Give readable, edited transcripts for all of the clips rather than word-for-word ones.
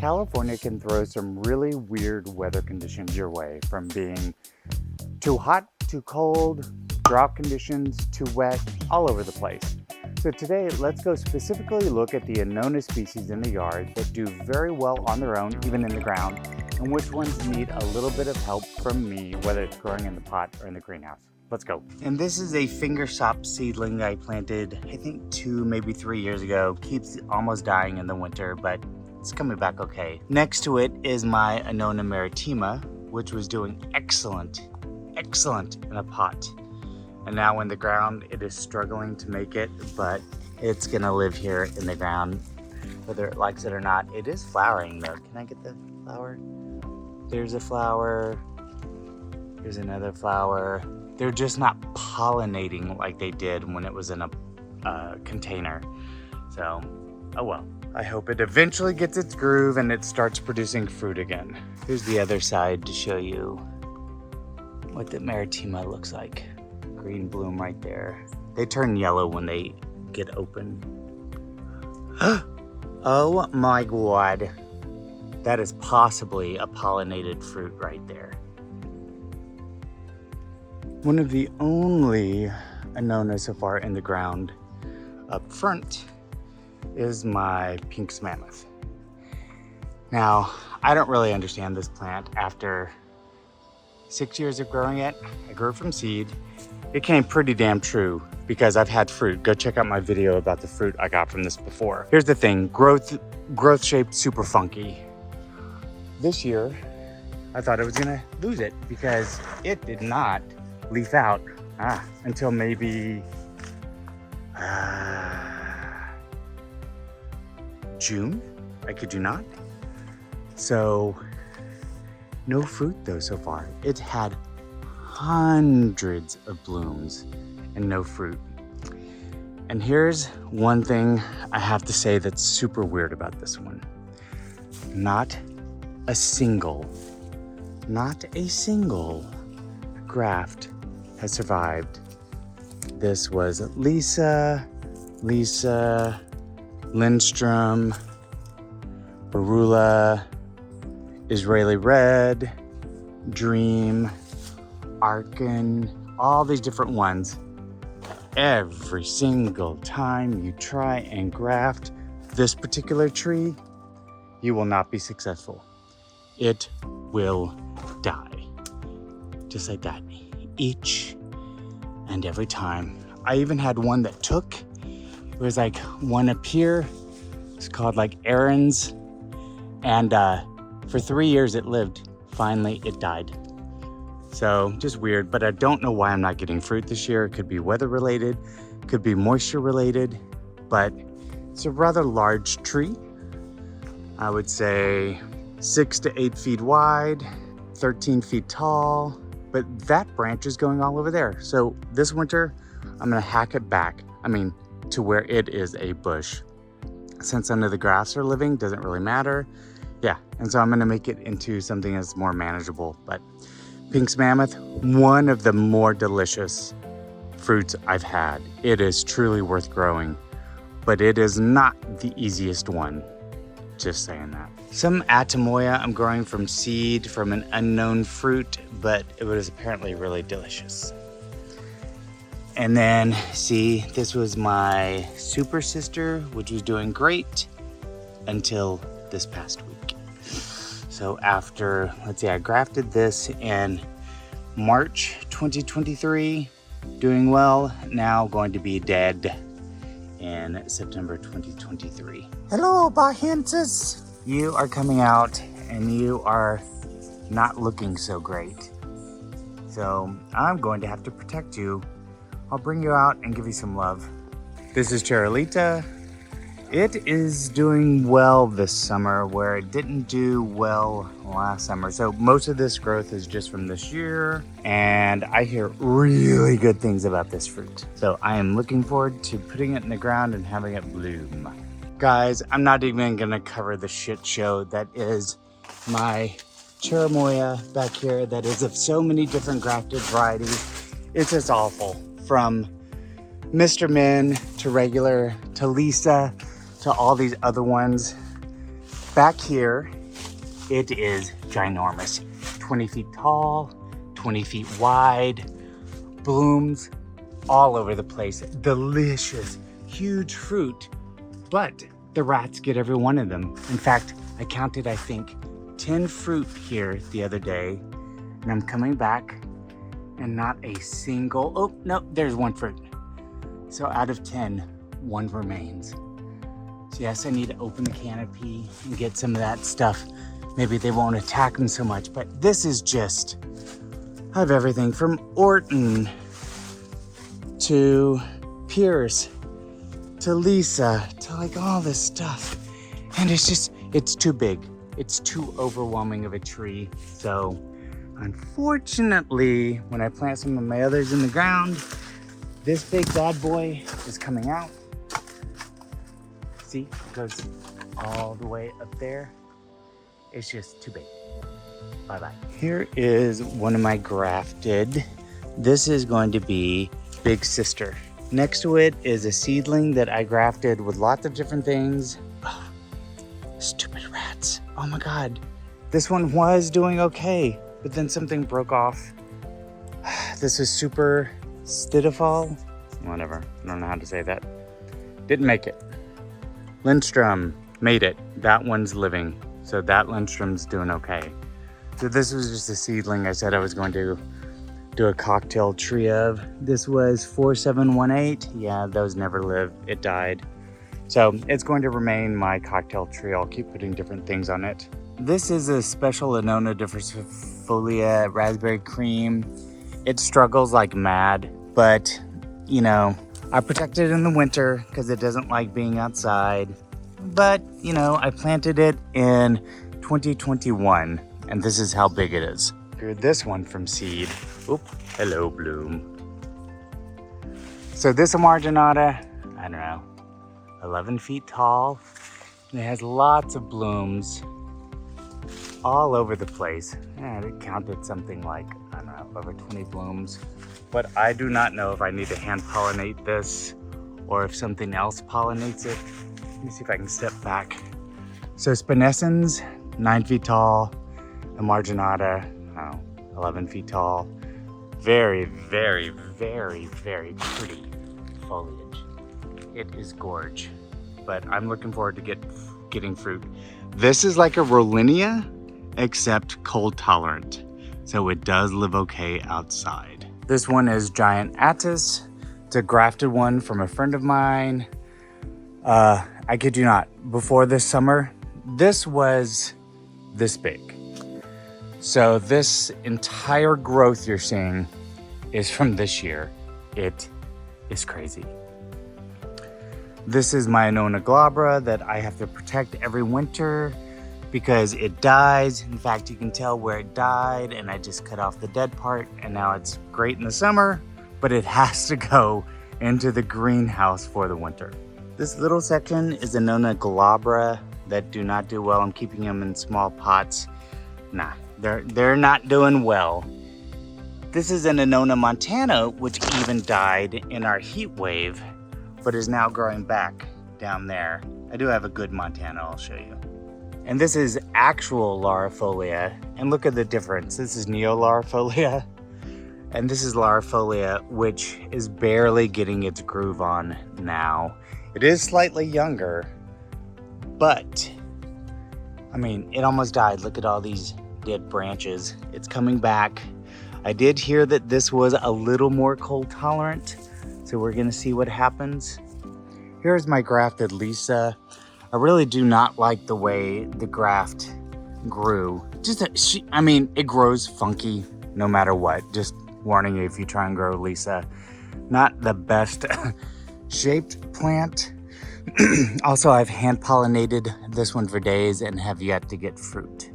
California can throw some really weird weather conditions your way, from being too hot, too cold, drought conditions, too wet, all over the place. So today, let's go specifically look at the Annona species in the yard that do very well on their own, even in the ground, and which ones need a little bit of help from me, whether it's growing in the pot or in the greenhouse. Let's go. And this is a Fingersop seedling I planted, I think 2, maybe 3 years ago. Keeps almost dying in the winter, but it's coming back okay. Next to it is my Annona Meritima, which was doing excellent in a pot. And now in the ground, it is struggling to make it, but it's gonna live here in the ground, whether it likes it or not. It is flowering though. Can I get the flower? There's a flower. Here's another flower. They're just not pollinating like they did when it was in a container. So, oh well. I hope it eventually gets its groove and it starts producing fruit again. Here's the other side to show you what the Meritima looks like. Green bloom right there. They turn yellow when they get open. Oh my God. That is possibly a pollinated fruit right there. One of the only Annona so far in the ground up front is my Pinks Mammoth. Now, I don't really understand this plant. After 6 years of growing it, I grew it from seed. It came pretty damn true because I've had fruit. Go check out my video about the fruit I got from this before. Here's the thing, growth shape super funky. This year, I thought I was gonna lose it because it did not leaf out until maybe June. I kid you not. So no fruit though so far. It had hundreds of blooms and no fruit. And here's one thing I have to say that's super weird about this one. Not a single graft has survived. This was Lisa, Lindstrom, Barula, Israeli Red, Dream, Arkin, all these different ones. Every single time you try and graft this particular tree, you will not be successful. It will die. Just like that. Each and every time. I even had one that took. It was like one up here. It's called like Aaron's. And for 3 years it lived. Finally, it died. So just weird, but I don't know why I'm not getting fruit this year. It could be weather related, could be moisture related, but it's a rather large tree. I would say 6 to 8 feet wide, 13 feet tall, but that branch is going all over there. So this winter, I'm gonna hack it back. To where it is a bush. Since none of the grafts are living, doesn't really matter. Yeah, and so I'm gonna make it into something that's more manageable. But Pinks Mammoth, one of the more delicious fruits I've had. It is truly worth growing, but it is not the easiest one. Just saying that. Some Atemoya I'm growing from seed from an unknown fruit, but it was apparently really delicious. And then, see, this was my super sister, which was doing great until this past week. So after, let's see, I grafted this in March 2023, doing well, now going to be dead in September 2023. Hello, bahiensis. You are coming out and you are not looking so great. So I'm going to have to protect you. I'll bring you out and give you some love. This is Gerolita. It is doing well this summer where it didn't do well last summer. So most of this growth is just from this year, and I hear really good things about this fruit. So I am looking forward to putting it in the ground and having it bloom. Guys, I'm not even gonna cover the shit show that is my Cherimoya back here that is of so many different grafted varieties. It's just awful. From Mr. Min to regular to Lisa to all these other ones. Back here It is ginormous. 20 feet tall, 20 feet wide, blooms all over the place. Delicious, huge fruit, but the rats get every one of them. In fact, I counted, I think, 10 fruit here the other day, and I'm coming back and not a single, oh no, there's one fruit. So out of 10, one remains. So yes, I need to open the canopy and get some of that stuff. Maybe they won't attack them so much, but this is just, I have everything from Orton to Pierce to Lisa to like all this stuff. And it's just, it's too big. It's too overwhelming of a tree. So unfortunately, when I plant some of my others in the ground, this big bad boy is coming out. See, it goes all the way up there. It's just too big. Bye-bye. Here is one of my grafted. This is going to be Big Sister. Next to it is a seedling that I grafted with lots of different things. Oh, stupid rats. Oh my God. This one was doing okay, but then something broke off. This is Super Stidifol. Whatever, I don't know how to say that. Didn't make it. Lindstrom made it. That one's living. So that Lindstrom's doing okay. So this was just a seedling I said I was going to do a cocktail tree of. This was 4718. Yeah, those never lived. It died. So it's going to remain my cocktail tree. I'll keep putting different things on it. This is a special Annona diversifolia Raspberry Creme. It struggles like mad, but you know, I protect it in the winter because it doesn't like being outside. But, you know, I planted it in 2021, and this is how big it is. Grew this one from seed. Oop, hello, bloom. So this Emarginata, I don't know, 11 feet tall. And it has lots of blooms all over the place. And it counted something like, I don't know, over 20 blooms. But I do not know if I need to hand pollinate this or if something else pollinates it. Let me see if I can step back. So Spinescence, 9 feet tall. Emarginata, 11 feet tall. Very, very, very, very pretty foliage. It is gorge, but I'm looking forward to getting fruit. This is like a Rollinia, except cold tolerant. So it does live okay outside. This one is Giant Attis. It's a grafted one from a friend of mine. I kid you not, before this summer, this was this big. So this entire growth you're seeing is from this year. It is crazy. This is my Annona glabra that I have to protect every winter because it dies. In fact, you can tell where it died, and I just cut off the dead part, and now it's great in the summer, but it has to go into the greenhouse for the winter. This little section is Annona glabra that do not do well. I'm keeping them in small pots. Nah, they're not doing well. This is an Annona montana, which even died in our heat wave, but is now growing back down there. I do have a good montana, I'll show you. And this is actual Lara Folia, and look at the difference. This is Lara Folia, and this is Lara Folia, which is barely getting its groove on now. It is slightly younger, but I mean, it almost died. Look at all these dead branches. It's coming back. I did hear that this was a little more cold tolerant, so we're gonna see what happens. Here's my grafted Lisa. I really do not like the way the graft grew. It grows funky no matter what. Just warning you if you try and grow Lisa. Not the best shaped plant. Also, I've hand pollinated this one for days and have yet to get fruit.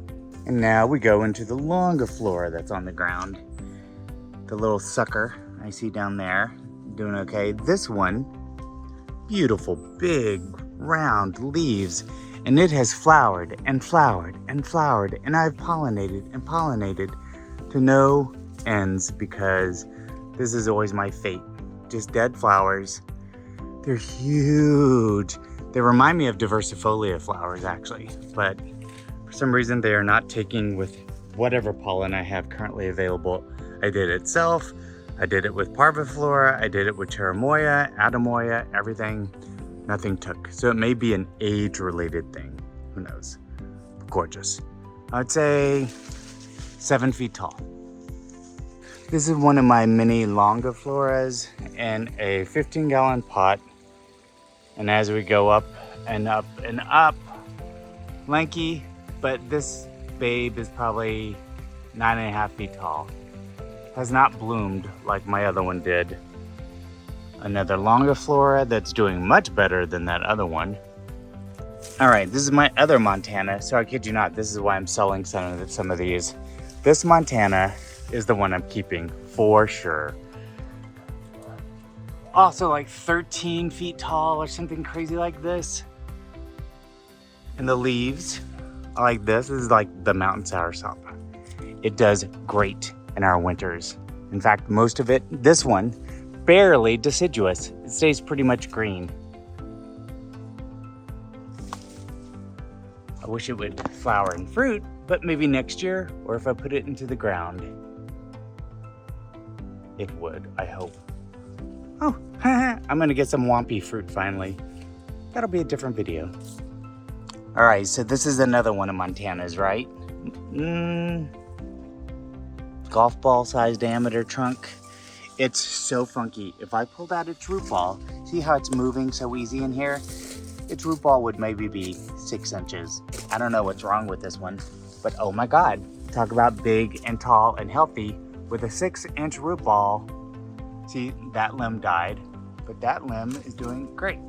And now we go into the longiflora that's on the ground. The little sucker I see down there, doing okay. This one, beautiful, big, round leaves, and it has flowered and flowered and flowered, and I've pollinated and pollinated to no ends because this is always my fate. Just dead flowers. They're huge. They remind me of diversifolia flowers actually, but for some reason they are not taking with whatever pollen I have currently available. I did it self, I did it with Parvaflora, I did it with Cherimoya, Atemoya, everything. Nothing took. So it may be an age-related thing. Who knows? Gorgeous. I'd say 7 feet tall. This is one of my mini longifloras in a 15-gallon pot. And as we go up and up and up, lanky, but this babe is probably 9.5 feet tall. Has not bloomed like my other one did. Another longiflora that's doing much better than that other one. All right, this is my other Montana. So I kid you not, this is why I'm selling some of these. This Montana is the one I'm keeping for sure. Also like 13 feet tall or something crazy like this. And the leaves are like this. This is like the mountain soursop. It does great in our winters. In fact, most of it, this one, barely deciduous. It stays pretty much green. I wish it would flower and fruit, but maybe next year, or if I put it into the ground, it would, I hope. Oh, I'm gonna get some Wampy fruit finally. That'll be a different video. All right, so this is another one of Montana's, right? Golf ball size diameter trunk. It's so funky. If I pulled out its root ball, see how it's moving so easy in here? Its root ball would maybe be 6 inches. I don't know what's wrong with this one, but oh my God. Talk about big and tall and healthy with a 6-inch root ball. See, that limb died, but that limb is doing great.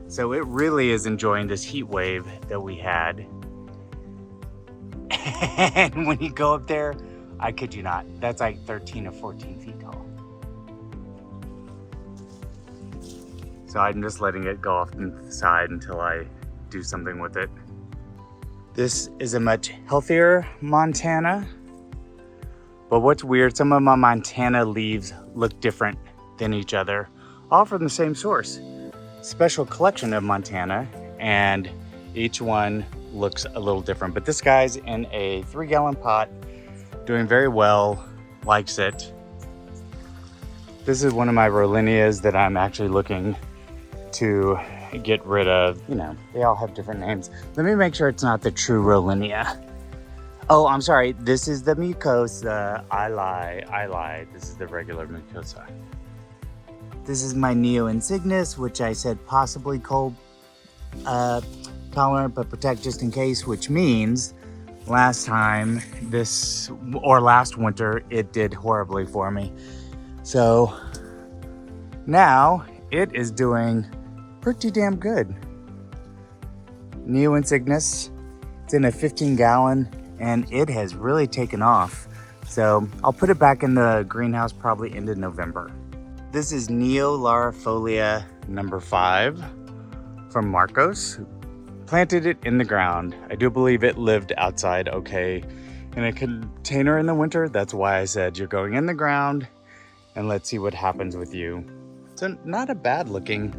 So it really is enjoying this heat wave that we had. And when you go up there, I kid you not, that's like 13 or 14 feet tall. So I'm just letting it go off to the side until I do something with it. This is a much healthier Montana. But what's weird, some of my Montana leaves look different than each other, all from the same source. Special collection of Montana, and each one looks a little different. But this guy's in a 3-gallon pot, doing very well, likes it. This is one of my Rollinias that I'm actually looking to get rid of. You know, they all have different names. Let me make sure it's not the true Rollinia. Oh, I'm sorry. This is the mucosa. I lied. This is the regular mucosa. This is my Neo Insignis, which I said possibly cold tolerant, but protect just in case, which means last winter, it did horribly for me. So now it is doing pretty damn good. Neo Insignis, it's in a 15-gallon and it has really taken off. So I'll put it back in the greenhouse probably into November. This is Lara Folia number 5 from Marcos. Planted it in the ground. I do believe it lived outside okay in a container in the winter. That's why I said you're going in the ground and let's see what happens with you. So not a bad looking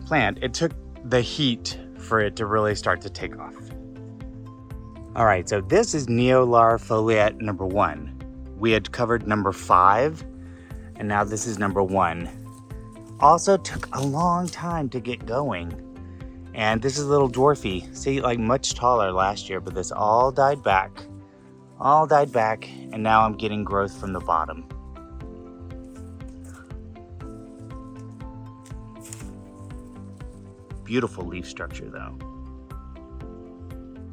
plant. It took the heat for it to really start to take off. All right, so this is Lara Folia number 1. We had covered number 5, and now this is number 1. Also took a long time to get going. And this is a little dwarfy. See, like much taller last year, but this all died back. And now I'm getting growth from the bottom. Beautiful leaf structure though.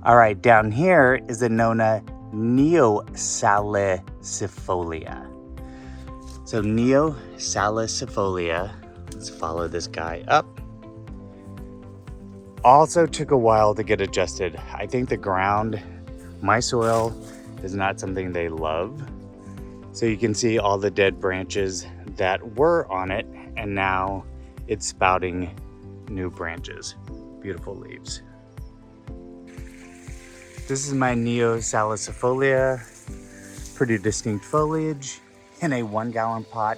All right, down here is Annona Neosalicifolia. So Neosalicifolia, let's follow this guy up. Also took a while to get adjusted. I think the ground, my soil, is not something they love. So you can see all the dead branches that were on it, and now it's spouting new branches. Beautiful leaves. This is my Neosalicifolia. Pretty distinct foliage in a 1-gallon pot.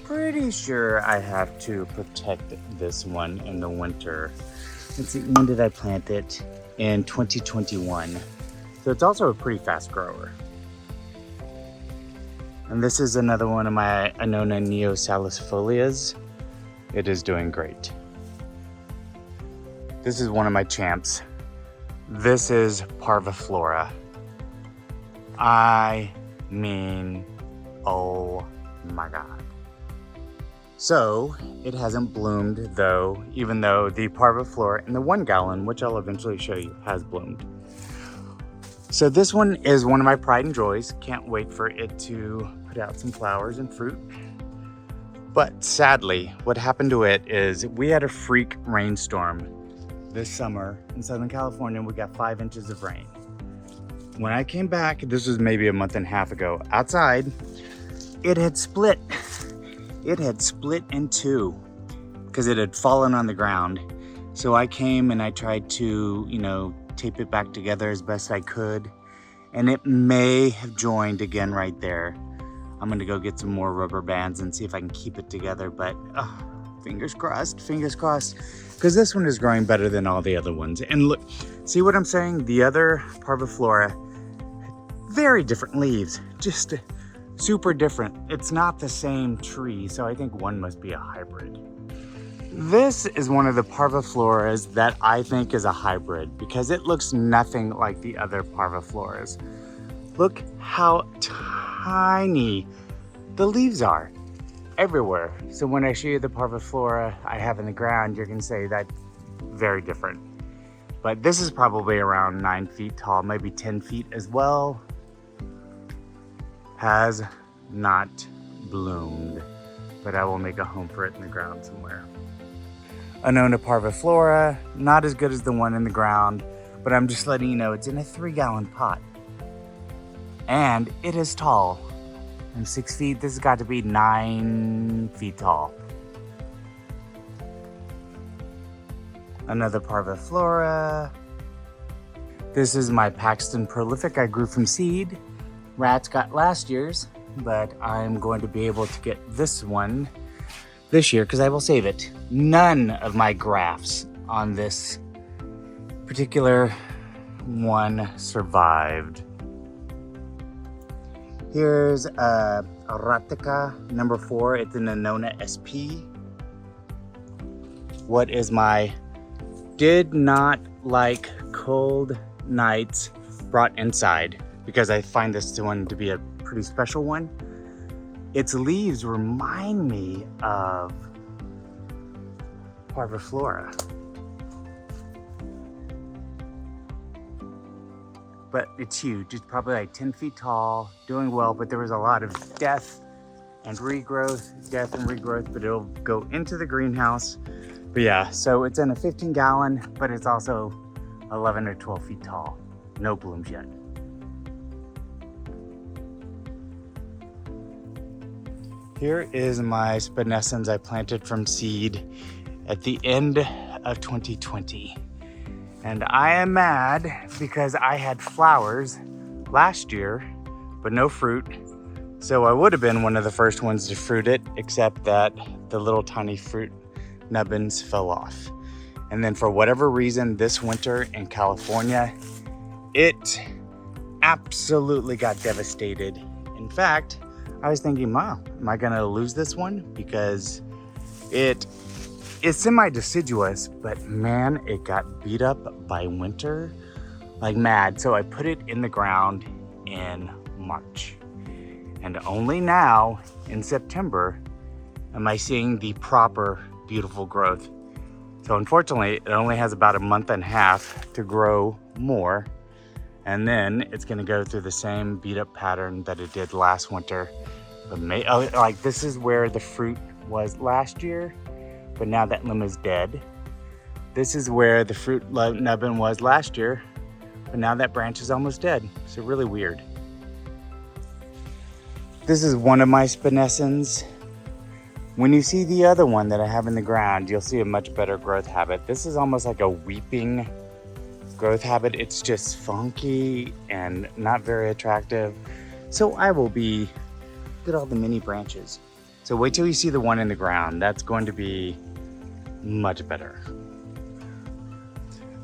Pretty sure I have to protect this one in the winter. Let's see, when did I plant it? In 2021. So it's also a pretty fast grower. And this is another one of my Annona folias. It is doing great. This is one of my champs. This is Parvaflora. I mean, oh my God. So it hasn't bloomed though, even though the Parvaflora in the 1 gallon, which I'll eventually show you, has bloomed. So this one is one of my pride and joys. Can't wait for it to put out some flowers and fruit. But sadly, what happened to it is we had a freak rainstorm this summer in Southern California. We got 5 inches of rain. When I came back, this was maybe a month and a half ago, outside, it had split. It had split in 2 because it had fallen on the ground. So I came and I tried to, tape it back together as best I could. And it may have joined again right there. I'm gonna go get some more rubber bands and see if I can keep it together, but fingers crossed, because this one is growing better than all the other ones. And look, see what I'm saying? The other Parvaflora, very different leaves, just super different. It's not the same tree, so I think one must be a hybrid. This is one of the Parvafloras that I think is a hybrid because it looks nothing like the other Parvafloras. Look how tiny the leaves are everywhere. So when I show you the Parvaflora I have in the ground, you're gonna say that's very different. But this is probably around 9 feet tall, maybe 10 feet as well. Has not bloomed, but I will make a home for it in the ground somewhere. Annona Parvaflora, not as good as the one in the ground, but I'm just letting you know it's in a 3-gallon pot. And it is tall. I'm 6 feet, this has got to be 9 feet tall. Another Parvaflora. This is my Paxton Prolific I grew from seed. Rats got last year's, but I'm going to be able to get this one this year because I will save it. None of my grafts on this particular one survived. Here's a Reticulata number 4. It's an Annona SP. What is my did not like cold nights brought inside, because I find this one to be a pretty special one. Its leaves remind me of Parvaflora. But it's huge. It's probably like 10 feet tall, doing well, but there was a lot of death and regrowth, but it'll go into the greenhouse. But yeah, so it's in a 15-gallon, but it's also 11 or 12 feet tall. No blooms yet. Here is my Spinescence I planted from seed at the end of 2020. And I am mad because I had flowers last year, but no fruit. So I would have been one of the first ones to fruit it, except that the little tiny fruit nubbins fell off. And then for whatever reason, this winter in California, it absolutely got devastated. In fact, I was thinking, wow, am I gonna lose this one? Because it's semi-deciduous, but man, it got beat up by winter like mad. So I put it in the ground in March. And only now in September am I seeing the proper beautiful growth. So unfortunately, it only has about a month and a half to grow more. And then it's gonna go through the same beat up pattern that it did last winter. But like this is where the fruit was last year, but now that limb is dead. This is where the fruit nubbin was last year, but now that branch is almost dead. So really weird. This is one of my Spinescence. When you see the other one that I have in the ground, you'll see a much better growth habit. This is almost like a weeping growth habit. It's just funky and not very attractive. So I will be, look at all the mini branches. So wait till you see the one in the ground. That's going to be much better.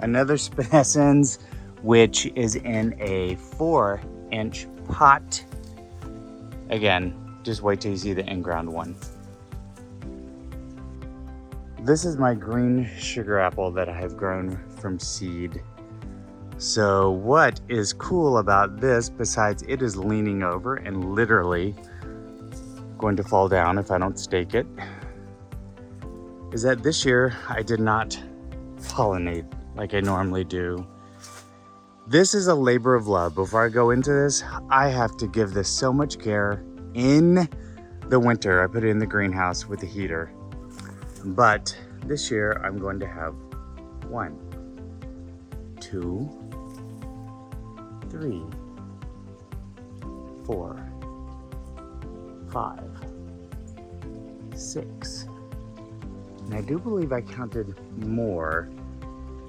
Another Spinescence, which is in a 4-inch pot. Again, just wait till you see the in-ground one. This is my green sugar apple that I have grown from seed. So what is cool about this, besides it is leaning over and literally going to fall down if I don't stake it, is that this year I did not pollinate like I normally do. This is a labor of love. Before I go into this, I have to give this so much care. In the winter, I put it in the greenhouse with the heater. But this year, I'm going to have 1, 2, 3, 4, 5, 6. And I do believe I counted more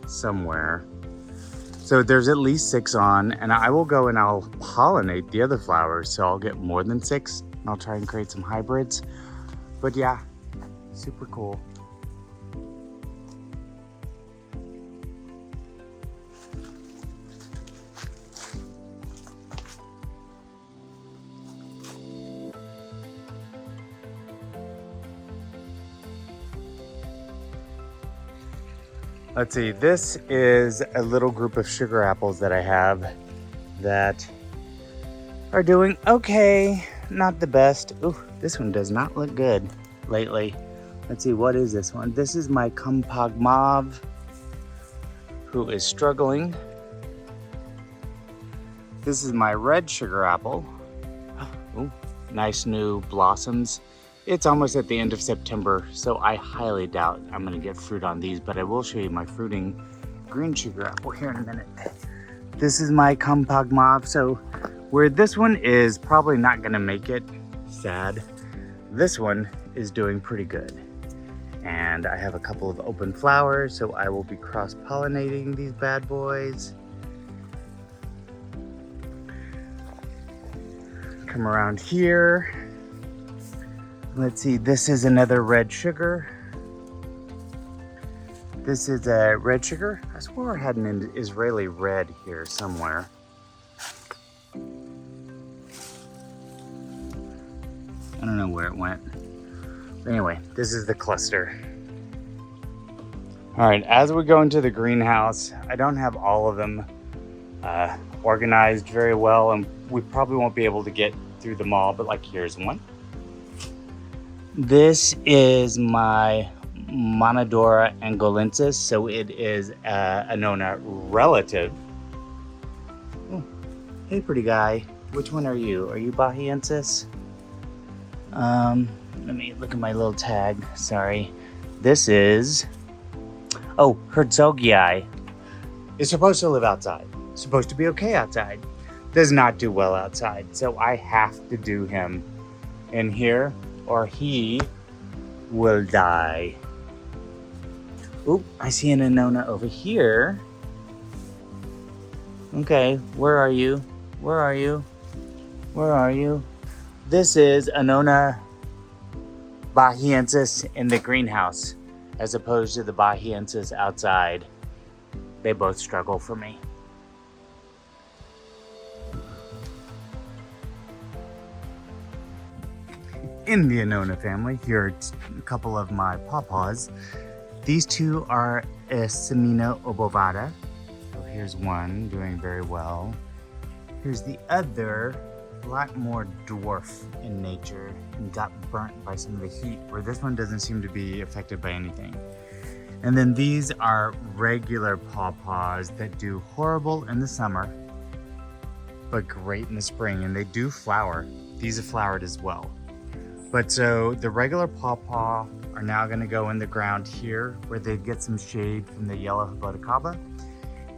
somewhere. So there's at least 6 on, and I will go and I'll pollinate the other flowers. So I'll get more than 6, and I'll try and create some hybrids. But yeah, super cool. Let's see, this is a little group of sugar apples that I have that are doing okay, not the best. Ooh, this one does not look good lately. Let's see, what is this one? This is my Kumpag Mauve, who is struggling. This is my red sugar apple. Ooh, nice new blossoms. It's almost at the end of September, so I highly doubt I'm gonna get fruit on these, but I will show you my fruiting green sugar apple here in a minute. This is my Kumpag Mauve, so where this one is probably not gonna make it, sad, this one is doing pretty good. And I have a couple of open flowers, so I will be cross-pollinating these bad boys. Come around here. Let's see, this is another red sugar. This is a red sugar. I swore I had an Israeli red here somewhere. I don't know where it went. But anyway, this is the cluster. All right, as we go into the greenhouse, I don't have all of them organized very well, and we probably won't be able to get through them all, but like here's one. This is my Monodora angolensis, so it is Annona relative. Oh, hey pretty guy, which one are you? Are you bahiensis? Let me look at my little tag, sorry. This is, oh, Herzogii. Is supposed to live outside, supposed to be okay outside. Does not do well outside, so I have to do him in here, or he will die. Oop, I see an Annona over here. Okay, where are you? Where are you? Where are you? This is Annona bahiensis in the greenhouse, as opposed to the bahiensis outside. They both struggle for me. In the Annona family, here are a couple of my Pawpaws. These two are Semina obovata. So here's one doing very well. Here's the other, a lot more dwarf in nature and got burnt by some of the heat, where this one doesn't seem to be affected by anything. And then these are regular Pawpaws that do horrible in the summer, but great in the spring, and they do flower. These have flowered as well. But so the regular Pawpaw are now gonna go in the ground here where they get some shade from the yellow Hibberticaba.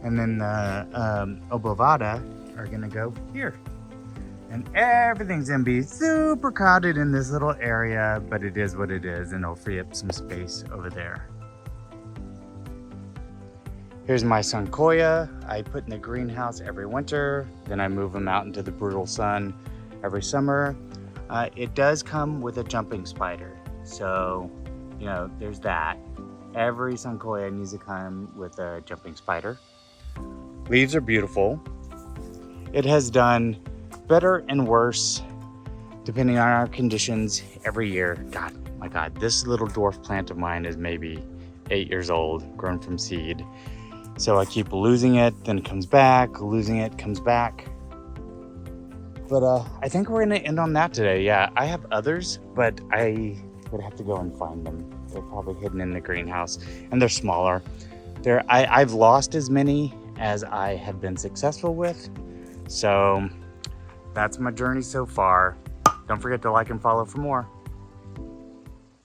And then the obovata are gonna go here. And everything's gonna be super crowded in this little area, but it is what it is, and it'll free up some space over there. Here's my son Koya. I put in the greenhouse every winter, then I move him out into the brutal sun every summer. It does come with a jumping spider, so you know there's that. Every Koya needs to come with a jumping spider. Leaves are beautiful. It has done better and worse depending on our conditions every year. God, my God, this little dwarf plant of mine is maybe 8 years old, grown from seed. So I keep losing it, then it comes back, losing it, comes back. But I think we're gonna end on that today. Yeah, I have others, but I would have to go and find them. They're probably hidden in the greenhouse, and they're smaller. I've lost as many as I have been successful with. So that's my journey so far. Don't forget to like and follow for more.